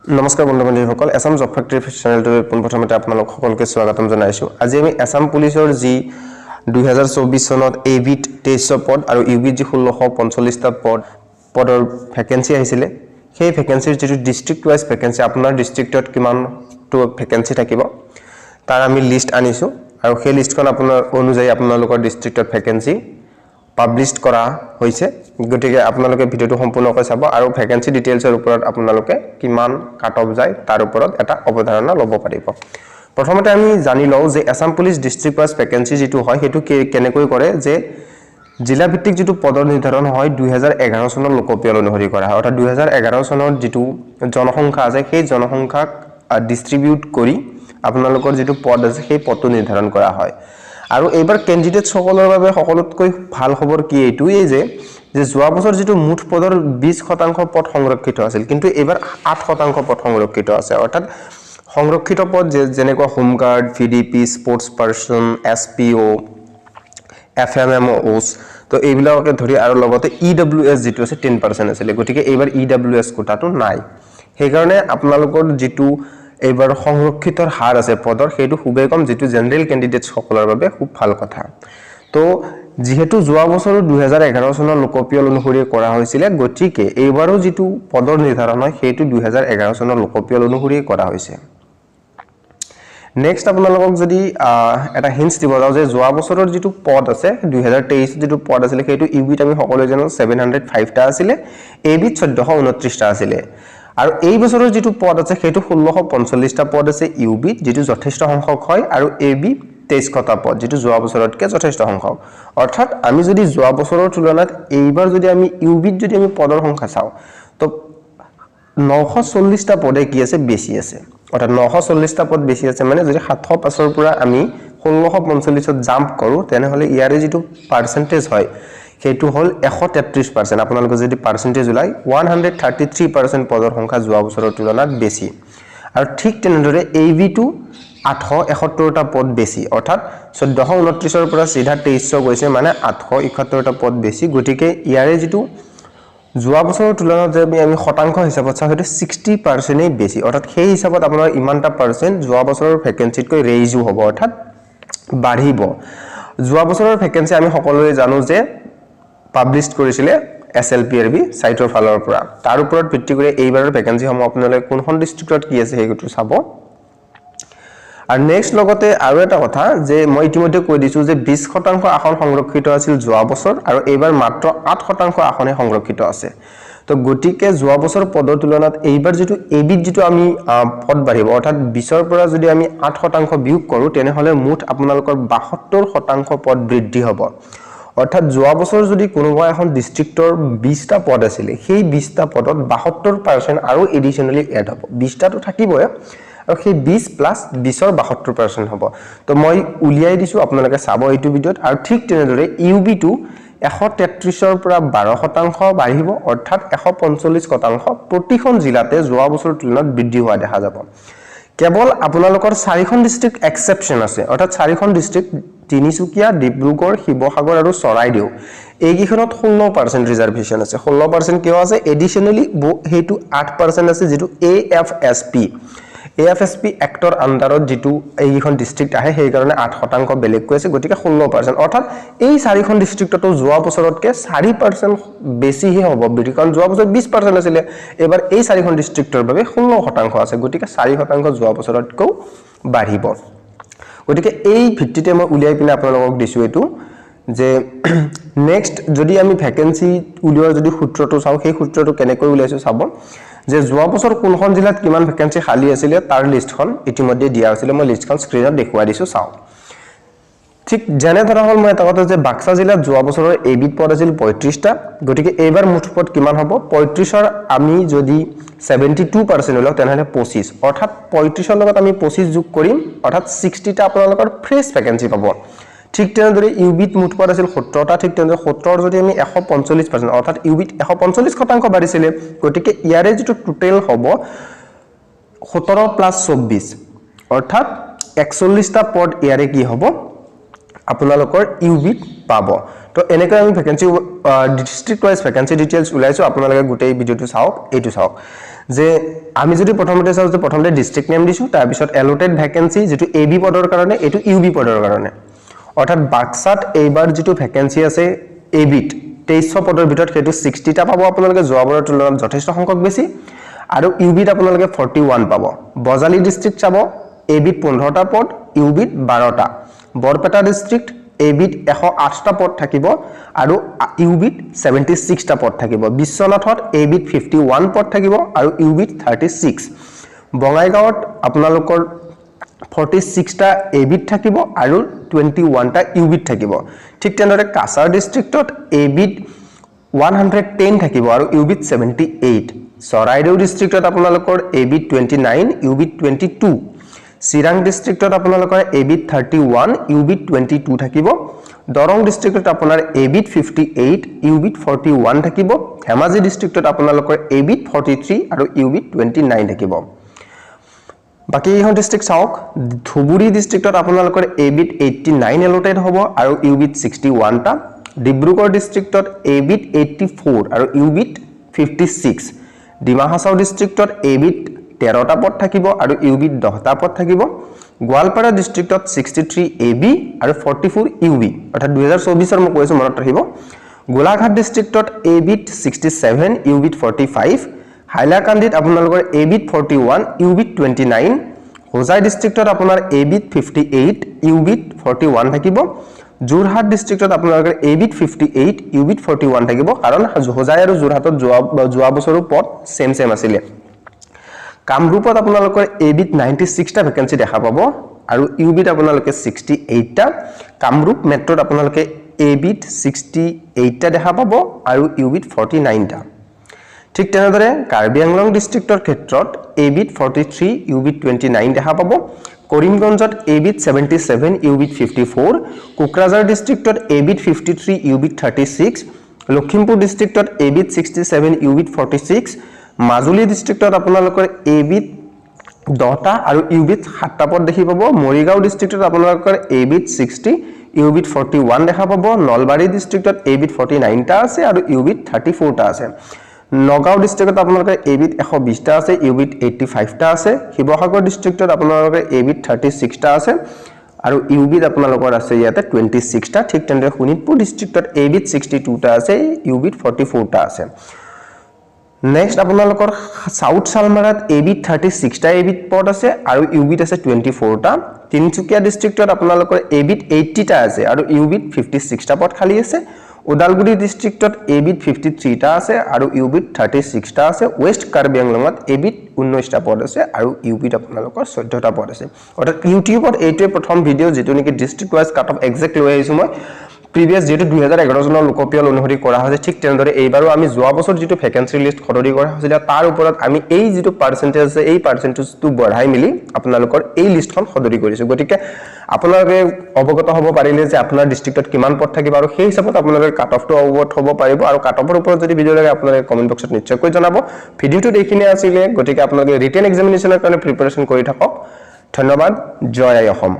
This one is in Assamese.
নমস্কাৰ বন্ধু-বান্ধৱীসকল এছাম জব ফেক্টৰী চেনেলটো পোনপ্ৰথমতে আপোনালোক সকলোকে স্বাগতম জনাইছো। আজি আমি এছাম পুলিচৰ যি 2024 চনত এবিট 2300 পদ আৰু ইউবিট যি 1645টা পদৰ ভ্যাকেন্সি আহিছিলে সেই ভ্যাকেন্সিৰ যিটো ডিস্ট্ৰিক্ট ওয়াইজ ভ্যাকেন্সি আপোনাৰ ডিস্ট্ৰিক্টত কিমানটো ভ্যাকেন্সি থাকিব তাৰ আমি লিষ্ট আনিছো আৰু সেই লিষ্টখন আপোনাৰ অনুযায়ী আপোনালোকৰ ডিস্ট্ৰিক্টত ভ্যাকেন্সি পাবলিশড কৰা হৈছে। গতিকে আপোনালোকে ভিডিওটো সম্পূৰ্ণকৈ চাব আৰু ভ্যাকেন্সি ডিটেইলছৰ ওপৰত আপোনালোকে কিমান কাট অফ যায় তাৰ ওপৰত এটা অৱধাৰণা ল'ব পাৰিব। প্ৰথমতে আমি জানি লওঁ যে Assam police district wise vacancy যেটো হয় হেতু কেনেকৈ কৰে যে জিলা ভিত্তিক যেটো পদৰ নিৰ্ধাৰণ হয় 2011 চনৰ লোকপিয়ল অনুসৰি কৰা হয়। অৰ্থাৎ 2011 চনৰ যেটো জনসংখ্যা আছে সেই জনসংখ্যাক ডিস্ট্ৰিবিউট কৰি আপোনালোকৰ যেটো পদ আছে সেই পদটো নিৰ্ধাৰণ কৰা হয়। আৰু এইবাৰ ক্যান্ডিডেট সকলৰ বাবে সকলোতকৈ ভাল খবৰ কি এইটোই যে যোৱা বছৰ যেটো মুঠ পদৰ 20% পদ সংৰক্ষিত আছিল কিন্তু এবাৰ 8% পদ সংৰক্ষিত আছে। অৰ্থাৎ সংৰক্ষিত পদ যেনেকুৱা home guard, VDP, sports person, SPO, এফএমএমওস তো এইবিলাককে ধৰি আৰু লগতে ইডব্লিউএস যেটো আছে 10% আছিল। গতিকে এইবাৰ ইডব্লিউএস কোটাটো নাই। সেই কাৰণে আপোনালোকৰ যেটো এইবাৰ সংৰক্ষিতৰ হাৰ আছে পদৰ হেতু খুবেই কম যেটো জেনাৰেল ক্যান্ডিডেটস সকলৰ বাবে খুব ভাল কথা। তো যেহেতু যোৱা বছৰ 2011 চনৰ লোকপিয়ল অনুসৰি কৰা হৈছিল গতিকে এইবাৰো যেটো পদৰ নিৰ্ধাৰণ হয় হেতু 2011 চনৰ লোকপিয়ল অনুসৰি কৰা হৈছে। নেক্সট আপোনালোকক যদি এটা হিন্টস দিব যাও যে যোৱা বছৰৰ যেটো পদ আছে 2023 যেটো পদ আছিল হেতু ইউবিট আমি সকলোৱে জানো 705 টা আছিল, এবিট 1429 টা আছিল। আৰু এই বছৰৰ যেটো পদ আছে হেতু 1645 টা পদ আছে ইউবিট যেটো যথেষ্ট সংখ্যক হয় আৰু এবি 23 টা পদ যেটো যোৱা বছৰতকৈ যথেষ্ট সংখ্যক। অৰ্থাৎ আমি যদি যোৱা বছৰৰ তুলনাত এইবাৰ যদি আমি ইউবিট যদি আমি পদৰ সংখ্যা চাও তো 940 টা পদে কি আছে বেছি আছে। অৰ্থাৎ 940 টা পদ বেছি আছে মানে যদি 705 ৰ পৰা আমি 1645 ত জাম্প কৰো তেনেহলে ইয়াৰে যেটো পাৰ্সেন্টেজ হয় হেতু হল 133%। আপোনালোকে যদি পাৰ্সেন্টেজ উলাই 133% পদৰ সংখ্যা যোৱা বছৰৰ তুলনাত বেছি। আৰু ঠিক তেনেদৰে এবি2 871 টা পদ বেছি। অৰ্থাৎ 1429 ৰ পৰা সিধা 2300 গৈছে মানে 871 টা পদ বেছি। গতিকে ইয়াৰে যেটো যোৱা বছৰৰ তুলনাত যদি আমি শতাংশ হিচাপত চাও হেতু 60% এই বেছি। অৰ্থাৎ সেই হিচাপত আপোনাৰ ইমানটা পাৰ্সেন্ট যোৱা বছৰৰ ভ্যাকেন্সিতকৈ ৰেইজও হ'ব অৰ্থাৎ বাঢ়িব। যোৱা বছৰৰ ভ্যাকেন্সি আমি সকলোৱে জানো যে পাবলিশড কৰিছিলে এছএলপিআৰবি সাইটৰ ফালৰ পৰা। তাৰ ওপৰত ভিত্তি কৰি এইবাৰৰ ভ্যাকেন্সি সমূহ আপোনালোকে কোনখন ডিস্ট্ৰিক্টত কি আছে হেতু চাব। আৰু নেক্সট লগতে আৰু এটা কথা যে মই ইতিমধ্যে কৈ দিছো যে 20% আসন সংৰক্ষিত আছিল যোৱা বছৰ আৰু এইবাৰ মাত্ৰ 8% আসনে সংৰক্ষিত আছে। তো গতিকে যোৱা বছৰ পদৰ তুলনাত এইবাৰ যেটো এবিট যেটো আমি পদ বাঢ়িব অৰ্থাৎ 20 ৰ পৰা যদি আমি 8% বিয়োগ কৰো তেনেহলে মুঠ আপোনালোকৰ 72% পদ বৃদ্ধি হ'ব। অৰ্থাৎ যোৱা বছৰ যদি কোনোবা এখন ডিস্ট্ৰিক্টৰ 20টা পদ আছিল সেই 20টা পদত 72% আৰু এডিশনালি এড হ'ব। 20টা তো থাকিবই আৰু সেই 20 প্লাস 20 ৰ 72% হ'ব। তো মই উলিয়াই দিছো আপোনালোকে চাব এইটো ভিডিওত। আৰু ঠিক তেনেদৰে ইউবি2 133 ৰ পৰা 12% বাঢ়িব অৰ্থাৎ 145% প্ৰতিখন জিলাতে যোৱা বছৰৰ তুলনাত বৃদ্ধি হোৱা দেখা যাব। কেৱল আপোনালোকৰ 4খন ডিস্ট্ৰিক্ট এক্সেপশন আছে। অৰ্থাৎ 4খন ডিস্ট্ৰিক্ট তিনিচুকীয়া, ডিব্ৰুগড়, শিৱসাগৰ আৰু চৰাইদেউ এইকিখনত 16% ৰিজাৰ্ভেশন আছে। 16% কিয় আছে এডিশনালি হেতু 8% আছে যেটো এএফএসপি এক্টৰ আন্ডাৰত যেটো এইখন ডিস্ট্ৰিক্ট আহে সেই কাৰণে 8% বেলেগ কৈছে। গতিকে 16% অৰ্থাৎ এই 4খন ডিস্ট্ৰিক্টটো যোৱা বছৰতকৈ 4% বেছিহে হ'ব। কাৰণ যোৱা বছৰ 20% আছিল এবাৰ এই 4খন ডিস্ট্ৰিক্টৰ বাবে 16% আছে। গতিকে 4% যোৱা বছৰতকৈ বাঢ়িব। গতিকে এই ভিত্তিতে মই উলিয়াই পিনে আপোনালোকক দিছো এটো যে নেক্সট যদি আমি ভ্যাকেন্সি উলিওৱাৰ যদি সূত্ৰটো চাও সেই সূত্ৰটো কেনেকৈ উলাইছো চাব যে যোৱা বছৰ কোনখন জিলাত কিমান ভ্যাকেন্সি খালি আছিল তাৰ লিষ্টখন ইতিমধ্যে দিয়া আছিল। মই লিষ্টখন স্ক্ৰিনত দেখুৱাই দিছো চাও। ঠিক যেনে ধৰা হল মই এটা কথা যে বাক্সা জিলাত যোৱা বছৰৰ এবিট পদ আছিল 35টা। গতিকে এইবাৰ মুঠ পদ কিমান হ'ব 35 ৰ আমি যদি 72% উলাও তেনেহলে 25 অৰ্থাৎ 35 ৰ লগত আমি 25 যোগ কৰিম অৰ্থাৎ 60টা আপোনালোকৰ ফ্ৰেশ ভ্যাকেন্সি পাব। ঠিক তেনেদৰে ইউবিট মুঠ পদ আছিল 17টা। ঠিক তেনেদৰে 17 যদি আমি 145% অৰ্থাৎ ইউবিট 145% বাঢ়িছিল। গতিকে ইয়াৰে যেটো টোটাল হ'ব 17 প্লাস 24 অৰ্থাৎ 41টা পদ ইয়াৰে কি হ'ব আপোনালোকৰ ইউবিট পাব। তো এনেকৈ আমি vacancy district wise vacancy details উলাইছো আপোনালোকে গোটেই ভিডিওটো চাওক এইটো চাওক যে আমি যদি প্ৰথমতে চাও যে প্ৰথমতে ডিস্ট্ৰিক্ট নেম দিছো তাৰ পিছত এলোটেড ভ্যাকেন্সি যেটো এবি পদৰ কাৰণে এটো ইউবি পদৰ কাৰণে অৰ্থাৎ বাক্সাত এইবাৰ যেটো ভ্যাকেন্সি আছে এবিত 2300 পদৰ ভিতৰত হেতু 60 টা পাব আপোনালোকে জৱাবৰ তুলনাত যথেষ্ট সংখ্যক বেছি আৰু ইউবিত আপোনালোকে 41 পাব বজালি ডিস্ট্ৰিক্ট চাব এবিত 15 টা পদ ইউবিত 12 টা বৰপেটা ডিস্ট্ৰিক্ট এবিত 108 টা পদ থাকিব আৰু ইউবিত 76 টা পদ থাকিব বিশ্বনাথত এবিত 51 পদ থাকিব আৰু ইউবিত 36 বঙাইগাঁৱত আপোনালোকৰ 46 টা এবিত থাকিব আৰু 21 টা ইউবিত থাকিব ঠিক তেনেদৰে কাছাৰ ডিস্ট্ৰিক্টত এবিত 110 থাকিব আৰু ইউবিত 78 চৰাইদেউ ডিস্ট্ৰিক্টত আপোনালোকৰ এবিত 29 ইউবিত 22 চিৰাং ডিস্ট্ৰিক্টত আপোনালোকৰ এবিত 31 ইউবিত 22 থাকিব দৰং ডিস্ট্ৰিক্টত আপোনাৰ এবিত 58 ইউবিত 41 থাকিব ধেমাজি ডিস্ট্ৰিক্টত আপোনালোকৰ এবিত 43 আৰু ইউবিত 29 থাকিব বাকি ইহন ডিস্ট্ৰিক্ট চাওক ধুবুৰী ডিস্ট্ৰিক্টত আপোনালোকৰ এবিত 89 এলোটেড হ'ব আৰু ইউবিত 61 টা ডিব্ৰুগড় ডিস্ট্ৰিক্টত এবিত 84 আৰু ইউবিত 56 ডিমা হাছাও ডিস্ট্ৰিক্টত এবিত 13 টা পদ থাকিব আৰু ইউবিত 10 টা পদ থাকিব গোৱালপাৰা ডিস্ট্ৰিক্টত 63 এবি আৰু 44 ইউবি অৰ্থাৎ 2024 মই কৈছো মনত ৰাখিব গোলাঘাট ডিস্ট্ৰিক্টত এবিত 67 ইউবিত 45 হাইলাকান্দিত আপোনালোকৰ এবিত 41 ইউবিত 29 হোজাই ডিস্ট্ৰিক্টত আপোনাৰ এবিত 58 ইউবিত 41 থাকিব যোৰহাট ডিস্ট্ৰিক্টত আপোনালোকৰ এবিত 58 ইউবিত 41 থাকিব কাৰণ হোজাই আৰু যোৰহাটত যোৱা বছৰৰ পদ সেম আছিল কামৰূপত আপোনালোকৰ এবিত 96 টা ভ্যাকেন্সি দেখা পাব আৰু ইউবিত আপোনালোকে 68 টা কামৰূপ মেট্ৰত আপোনালোকে এবিত 68 টা দেখা পাব আৰু ইউবিত 49 টা ঠিক তেনেদৰে কাৰ্বি আংলং ডিস্ট্ৰিক্টৰ ক্ষেত্ৰত এবিত 43 ইউবিত 29 দেখা পাব কৰিমগঞ্জত এবিত 77 ইউবিত 54 কোকৰাঝাৰ ডিস্ট্ৰিক্টত এবিত 53 ইউবিত 36 লখিমপুৰ ডিস্ট্ৰিক্টত এবিত 67 ইউবিত 46 মাজুলী ডিস্ট্ৰিক্টত আপোনালোকৰ এবিত 10 টা আৰু ইউবিত 7 টা পদ দেখি পাব মৰিগাঁও ডিস্ট্ৰিক্টত আপোনালোকৰ এবিত 60 ইউবিত 41 দেখা পাব নলবাৰী ডিস্ট্ৰিক্টত এবিত 49 টা আছে আৰু ইউবিত 34 টা আছে নগাঁও ডিস্ট্ৰিক্টত আপোনালোকৰ এবিত 120 টা আছে ইউবিত 85 টা আছে শিৱসাগৰ ডিস্ট্ৰিক্টত আপোনালোকৰ এবিত 36 টা আছে আৰু ইউবিত আপোনালোকৰ আছে ইয়াতে 26 টা ঠিক তেনেদৰে শোণিতপুৰ ডিস্ট্ৰিক্টত এবিত 62 টা আছে ইউবিত 44 টা আছে নেক্সট আপোনালোকৰ সাউথ সালমাৰাত এবিত 36 টা এবিত পদ আছে আৰু ইউবিত আছে 24 টা তিনচুকীয়া ডিস্ট্ৰিক্টত আপোনালোকৰ এবিত 80 টা আছে আৰু ইউবিত 56 টা পদ খালি আছে ওদালগুৰি ডিস্ট্ৰিক্টত এবিত 53 টা আছে আৰু ইউবিত 36 টা আছে ওয়েস্ট কাৰ্বি আংলঙত এবিত 19 টা পদ আছে আৰু ইউবিত আপোনালোকৰ 14 টা পদ আছে অৰ্থাৎ ইউটিউবত এইটোৱে প্ৰথম ভিডিও যেটো নেকি district wise cut off exact লৈ আহিছো মই প্ৰিভিয়াস যেটো 2011 জনৰ লোকপিয়ল অনুসৰি কৰা হৈছে ঠিক তেনেদৰে এইবাৰো আমি যোৱা বছৰ যেটো ভ্যাকেন্সি লিষ্ট খৰৰি কৰা হৈছিল তাৰ ওপৰত আমি এই যেটো পাৰ্সেন্টেজ আছে এই পাৰ্সেন্টেজটো বঢ়াই মিলি আপোনালোকৰ এই লিষ্টখন খৰৰি কৰিছো গতিকে আপোনালোকে অৱগত হ'ব পাৰিলে যে আপোনাৰ ডিস্ট্ৰিক্টত কিমান পদ থাকিব আৰু সেই হিচাপত আপোনালোকে কাট অফটো অৱগত হ'ব পাৰিব আৰু কাট অফৰ ওপৰত যদি ভিডিও লাগে আপোনালোকে কমেন্ট বক্সত নিশ্চয়কৈ জনাব ভিডিওটো দেখিনে আছিল গতিকে আপোনালোকে ৰিটেন এক্সামিনেচনৰ কাৰণে প্ৰিপাৰেচন কৰি থাকক ধন্যবাদ জয় আই অসম